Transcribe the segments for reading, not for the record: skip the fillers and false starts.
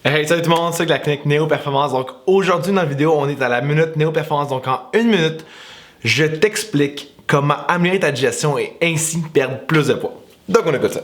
Hey, salut tout le monde, c'est la clinique Néo Performance. Donc aujourd'hui dans la vidéo, on est à la minute Néo Performance. Donc en une minute, je t'explique comment améliorer ta digestion et ainsi perdre plus de poids. Donc on écoute ça.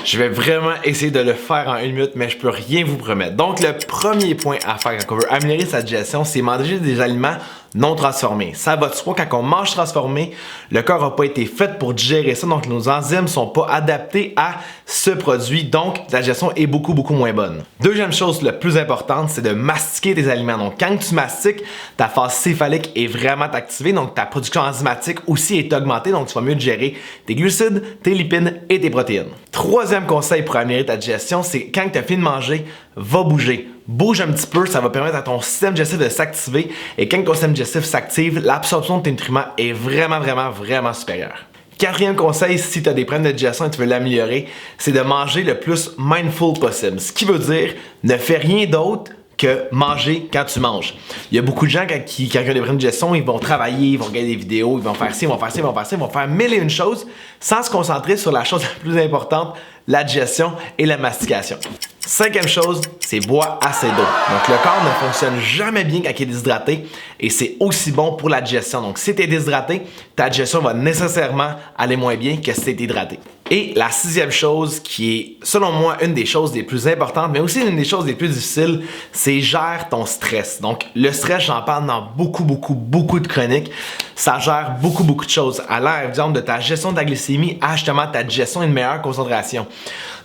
Je vais vraiment essayer de le faire en une minute, mais je peux rien vous promettre. Donc, le premier point à faire quand on veut améliorer sa digestion, c'est manger des aliments non transformés. Ça va de soi, quand on mange transformé, le corps n'a pas été fait pour digérer ça, donc nos enzymes ne sont pas adaptées à ce produit, donc la digestion est beaucoup moins bonne. Deuxième chose, la plus importante, c'est de mastiquer tes aliments. Donc, quand tu mastiques, ta phase céphalique est vraiment activée, donc ta production enzymatique aussi est augmentée, donc tu vas mieux digérer tes glucides, tes lipides et tes protéines. Troisième conseil pour améliorer ta digestion, c'est quand tu as fini de manger, va bouger. Bouge un petit peu, ça va permettre à ton système digestif de s'activer et quand ton système digestif s'active, l'absorption de tes nutriments est vraiment supérieure. Quatrième conseil, si tu as des problèmes de digestion et tu veux l'améliorer, c'est de manger le plus mindful possible. Ce qui veut dire, ne fais rien d'autre que manger quand tu manges. Il y a beaucoup de gens qui ont des problèmes de digestion, ils vont travailler, ils vont regarder des vidéos, ils vont faire ci, ils vont faire mille et une choses sans se concentrer sur la chose la plus importante, la digestion et la mastication. Cinquième chose, c'est boire assez d'eau. Donc le corps ne fonctionne jamais bien quand il est déshydraté et c'est aussi bon pour la digestion. Donc si tu es déshydraté, ta digestion va nécessairement aller moins bien que si tu es hydraté. Et la sixième chose, qui est selon moi une des choses les plus importantes, mais aussi une des choses les plus difficiles, c'est gère ton stress. Donc le stress, j'en parle dans beaucoup de chroniques. Ça gère beaucoup de choses. À l'ère, exemple, de ta gestion de ta glycémie à justement ta digestion et une meilleure concentration.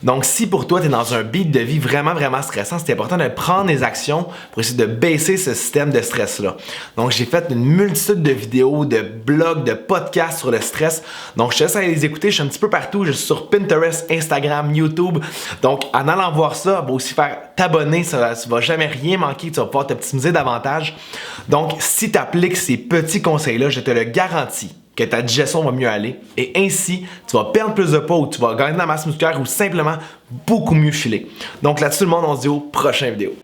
Donc si pour toi, tu es dans un beat de vie vraiment stressant, c'est important de prendre des actions pour essayer de baisser ce système de stress-là. Donc j'ai fait une multitude de vidéos, de blogs, de podcasts sur le stress. Donc je te laisse aller les écouter, je suis un petit peu partout, je suis sur Pinterest, Instagram, YouTube. Donc en allant voir ça, va aussi faire t'abonner, tu vas jamais rien manquer, tu vas pouvoir t'optimiser davantage. Donc si tu appliques ces petits conseils-là, je te le garantis que ta digestion va mieux aller et ainsi, tu vas perdre plus de poids ou tu vas gagner de la masse musculaire ou simplement beaucoup mieux filer. Donc là-dessus, tout le monde, on se dit au prochain vidéo.